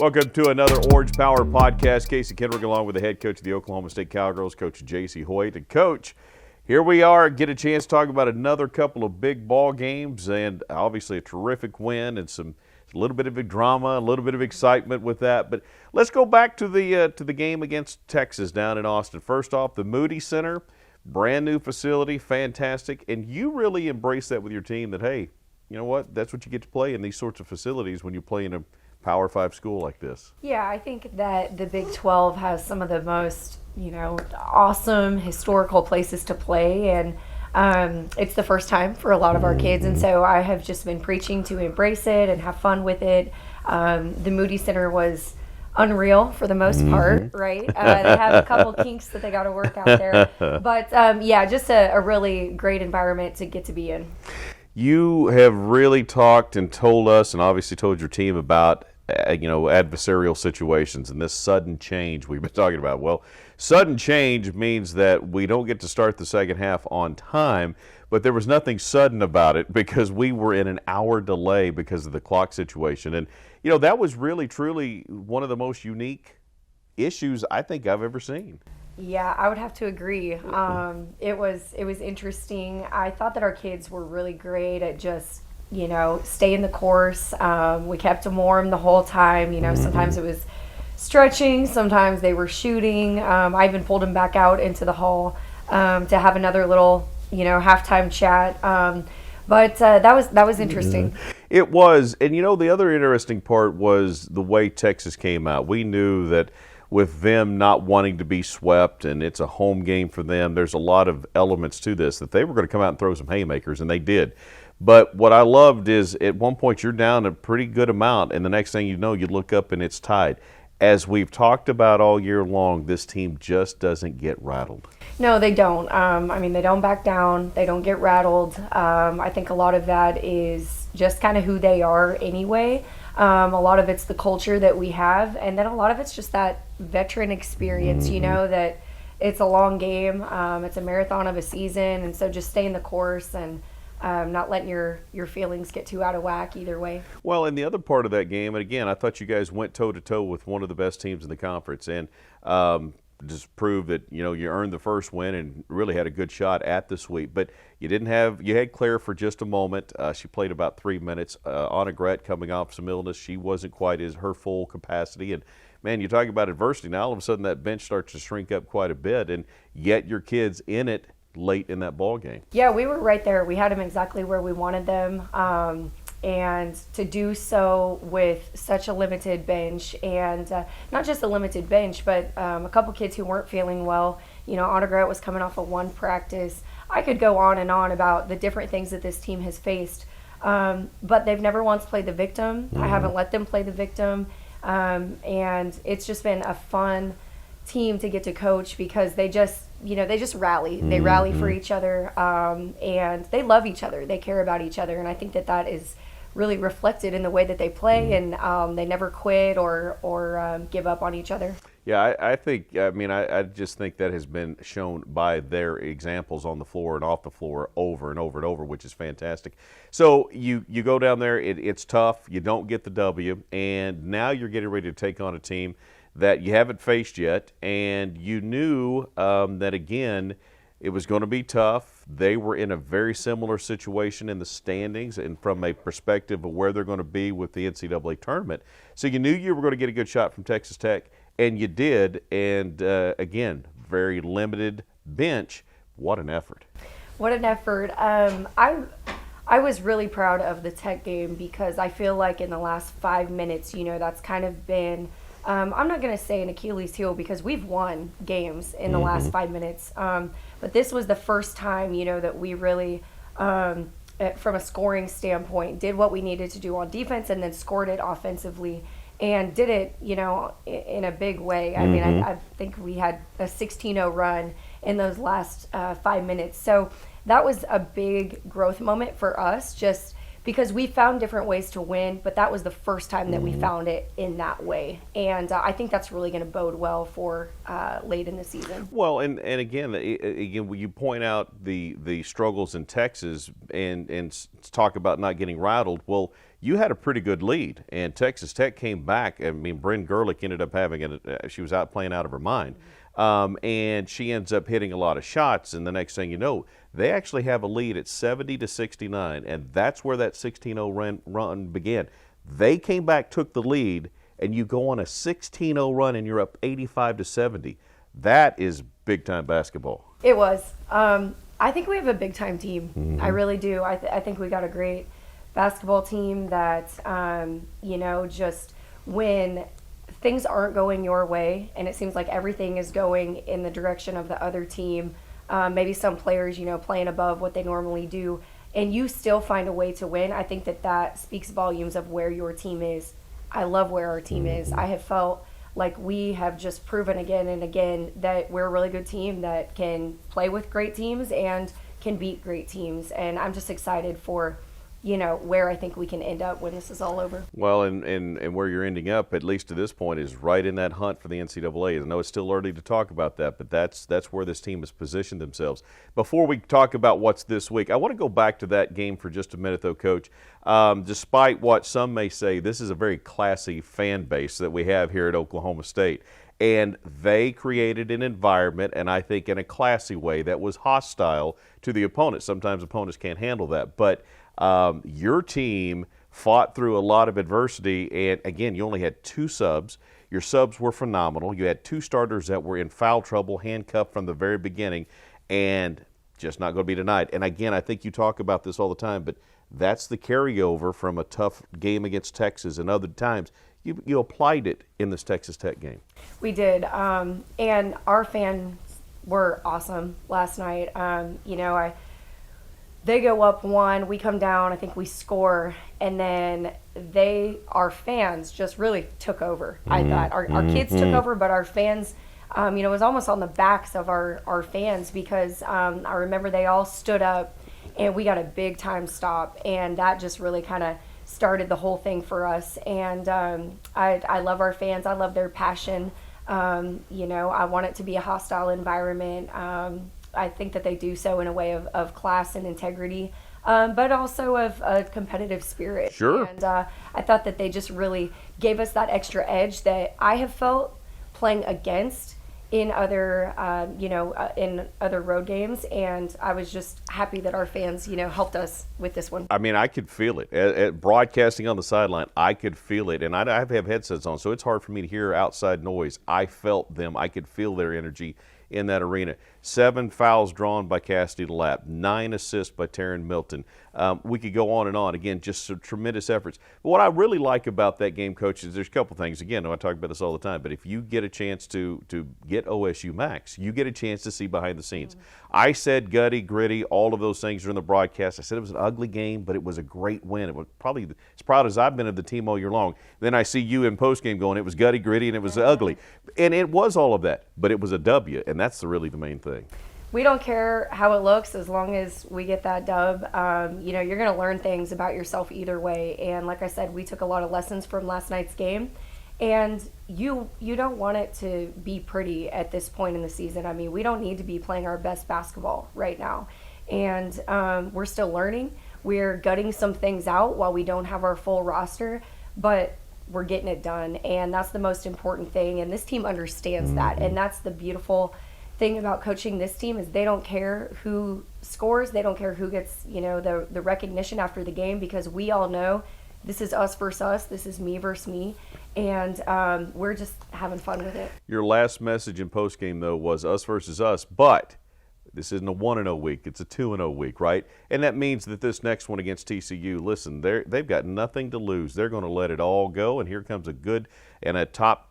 Welcome to another Orange Power podcast. Casey Kendrick along with the head coach of the Oklahoma State Cowgirls, Coach Jacie Hoyt. And Coach, here we are, get a chance to talk about another couple of big ball games and obviously a terrific win and a little bit of drama, a little bit of excitement with that. But let's go back to the game against Texas down in Austin. First off, the Moody Center, brand new facility, fantastic. And you really embrace that with your team that, hey, you know what, that's what you get to play in these sorts of facilities when you play in a Power 5 school like this. Yeah, I think that the Big 12 has some of the most, awesome historical places to play, and it's the first time for a lot of our kids, and so I have just been preaching to embrace it and have fun with it. The Moody Center was unreal for the most part, right? They have a couple kinks that they got to work out there, but just a really great environment to get to be in. You have really talked and told us, and obviously told your team about, adversarial situations and this sudden change we've been talking about. Well, sudden change means that we don't get to start the second half on time, but there was nothing sudden about it because we were in an hour delay because of the clock situation. And, that was really, truly one of the most unique issues I think I've ever seen. Yeah, I would have to agree. It was interesting. I thought that our kids were really great at just, staying the course. We kept them warm the whole time. Sometimes it was stretching, sometimes they were shooting. I even pulled them back out into the hall to have another little, halftime chat. But that was interesting. It was. And, the other interesting part was the way Texas came out. We knew that with them not wanting to be swept and it's a home game for them, there's a lot of elements to this that they were going to come out and throw some haymakers, and they did. But what I loved is at one point you're down a pretty good amount, and the next thing you know, you look up and it's tied. As we've talked about all year long, this team just doesn't get rattled. No, they don't. They don't back down. They don't get rattled. I think a lot of that is just kind of who they are anyway. A lot of it's the culture that we have, and then a lot of it's just that veteran experience, that it's a long game. It's a marathon of a season, and so just staying the course and not letting your feelings get too out of whack either way. Well, and the other part of that game, and again, I thought you guys went toe-to-toe with one of the best teams in the conference, and just proved that, you earned the first win and really had a good shot at the sweep. But you had Claire for just a moment. She played about 3 minutes. Anna Gret coming off some illness. She wasn't quite as her full capacity. And, man, you talk about adversity. Now all of a sudden that bench starts to shrink up quite a bit, and yet your kids in it late in that ball game. Yeah, we were right there. We had them exactly where we wanted them. And to do so with such a limited bench, and not just a limited bench, but a couple kids who weren't feeling well. Anna Gret was coming off of one practice. I could go on and on about the different things that this team has faced, but they've never once played the victim. I haven't let them play the victim, and it's just been a fun team to get to coach because they just rally. They rally for each other, and they love each other. They care about each other, and I think that is really reflected in the way that they play, and they never quit or give up on each other. Yeah, I just think that has been shown by their examples on the floor and off the floor over and over and over, which is fantastic. So you go down there, it's tough, you don't get the W, and now you're getting ready to take on a team that you haven't faced yet, and you knew that, again, it was going to be tough. They were in a very similar situation in the standings and from a perspective of where they're going to be with the NCAA tournament. So you knew you were going to get a good shot from Texas Tech, and you did. And, again, very limited bench. What an effort. What an effort. I was really proud of the Tech game because I feel like in the last 5 minutes, that's kind of been I'm not going to say an Achilles heel because we've won games in the last 5 minutes. But this was the first time, that we really, from a scoring standpoint, did what we needed to do on defense and then scored it offensively and did it, in a big way. I mean, I think we had a 16-0 run in those last 5 minutes. So that was a big growth moment for us, just because we found different ways to win, but that was the first time that we found it in that way. And I think that's really going to bode well for late in the season. Well, and again, when you point out the struggles in Texas and talk about not getting rattled, well, you had a pretty good lead, and Texas Tech came back. I mean, Bryn Gerlich ended up having she was out playing out of her mind. And she ends up hitting a lot of shots, and the next thing you know, they actually have a lead at 70-69, and that's where that 16-0 run began. They came back, took the lead, and you go on a 16-0 run, and you're up 85-70. That is big-time basketball. It was. I think we have a big-time team. I really do. I think we got a great basketball team that, just when things aren't going your way and it seems like everything is going in the direction of the other team, maybe some players, playing above what they normally do, and you still find a way to win, I think that speaks volumes of where your team is. I love where our team is. I have felt like we have just proven again and again that we're a really good team that can play with great teams and can beat great teams. And I'm just excited for where I think we can end up when this is all over. Well, and where you're ending up, at least to this point, is right in that hunt for the NCAA. I know it's still early to talk about that, but that's where this team has positioned themselves. Before we talk about what's this week, I want to go back to that game for just a minute, though, Coach. Despite what some may say, this is a very classy fan base that we have here at Oklahoma State. And they created an environment, and I think in a classy way, that was hostile to the opponent. Sometimes opponents can't handle that, but your team fought through a lot of adversity, and again, you only had 2 subs. Your subs were phenomenal. You had 2 starters that were in foul trouble, handcuffed from the very beginning, and just not going to be denied. And again, I think you talk about this all the time, but that's the carryover from a tough game against Texas and other times. You applied it in this Texas Tech game. We did, and our fans were awesome last night. They go up 1, we come down, I think we score, and then our fans just really took over. I thought our kids took over, but our fans, it was almost on the backs of our fans, because I remember they all stood up and we got a big time stop, and that just really kind of started the whole thing for us. And I love our fans. I love their passion. I want it to be a hostile environment. I think that they do so in a way of class and integrity, but also of a competitive spirit. Sure. And I thought that they just really gave us that extra edge that I have felt playing against in other, in other road games. And I was just happy that our fans, helped us with this one. I mean, I could feel it. At broadcasting on the sideline, I could feel it. And I have headsets on, so it's hard for me to hear outside noise. I felt them. I could feel their energy in that arena. 7 fouls drawn by Cassidy DeLapp, 9 assists by Taryn Milton. We could go on and on. Again, just some tremendous efforts. But what I really like about that game, Coach, is there's a couple things. Again, I talk about this all the time, but if you get a chance to get OSU Max, you get a chance to see behind the scenes. I said gutty, gritty, all of those things during the broadcast. I said it was an ugly game, but it was a great win. It was probably as proud as I've been of the team all year long. Then I see you in postgame going, it was gutty, gritty, and it was ugly. And it was all of that, but it was a W, and that's really the main thing. We don't care how it looks as long as we get that dub. You're going to learn things about yourself either way. And like I said, we took a lot of lessons from last night's game. And you don't want it to be pretty at this point in the season. I mean, we don't need to be playing our best basketball right now. And we're still learning. We're gutting some things out while we don't have our full roster. But we're getting it done. And that's the most important thing. And this team understands that. And that's the beautiful thing about coaching this team is they don't care who scores. They don't care who gets, the recognition after the game, because we all know this is us versus us. This is me versus me. And we're just having fun with it. Your last message in postgame, though, was us versus us, but this isn't a 1-0 week. It's a 2-0 week, right? And that means that this next one against TCU, listen, they've got nothing to lose. They're going to let it all go, and here comes a good and a top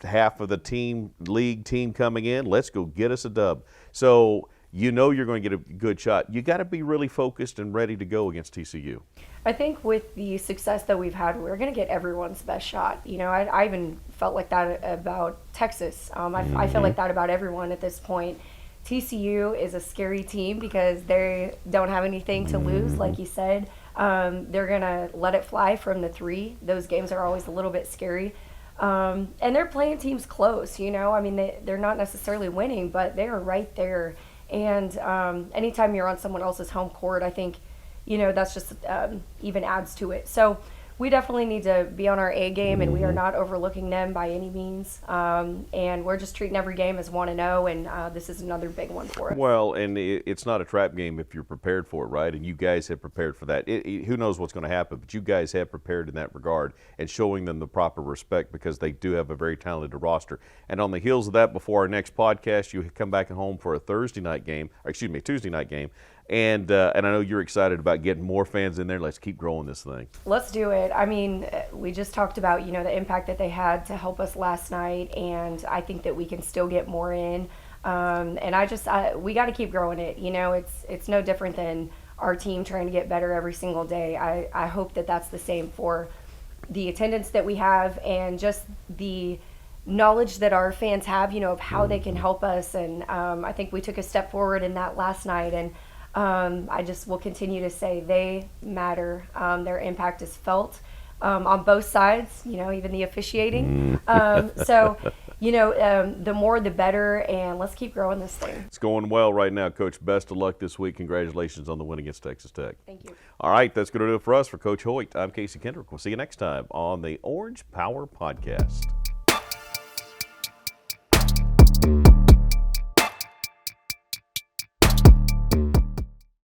half of the league team coming in. Let's go get us a dub. So you're going to get a good shot. You got to be really focused and ready to go against TCU. I think with the success that we've had, we're going to get everyone's best shot. I even felt like that about Texas. I feel like that about everyone at this point. TCU is a scary team because they don't have anything to lose, like you said. They're going to let it fly from the 3. Those games are always a little bit scary. And they're playing teams close, you know. I mean, they're not necessarily winning, but they are right there. And anytime you're on someone else's home court, I think, you know, that's just even adds to it. So we definitely need to be on our A game, and we are not overlooking them by any means. And we're just treating every game as 1-0, and this is another big one for us. Well, and it's not a trap game if you're prepared for it, right? And you guys have prepared for that. Who knows what's going to happen, but you guys have prepared in that regard and showing them the proper respect because they do have a very talented roster. And on the heels of that, before our next podcast, you come back home for a Tuesday night game. And I know you're excited about getting more fans in there. Let's keep growing this thing. Let's do it. I mean, we just talked about, you know, the impact that they had to help us last night, and I think that we can still get more in. And we got to keep growing it. You know, it's no different than our team trying to get better every single day. I hope that that's the same for the attendance that we have and just the knowledge that our fans have, you know, of how they can help us. And I think we took a step forward in that last night, and I just will continue to say they matter. Their impact is felt on both sides, you know, even the officiating. So, you know, the more the better, and let's keep growing this thing. It's going well right now, Coach. Best of luck this week. Congratulations on the win against Texas Tech. Thank you. All right, that's going to do it for us. For Coach Hoyt, I'm Casey Kendrick. We'll see you next time on the Orange Power Podcast.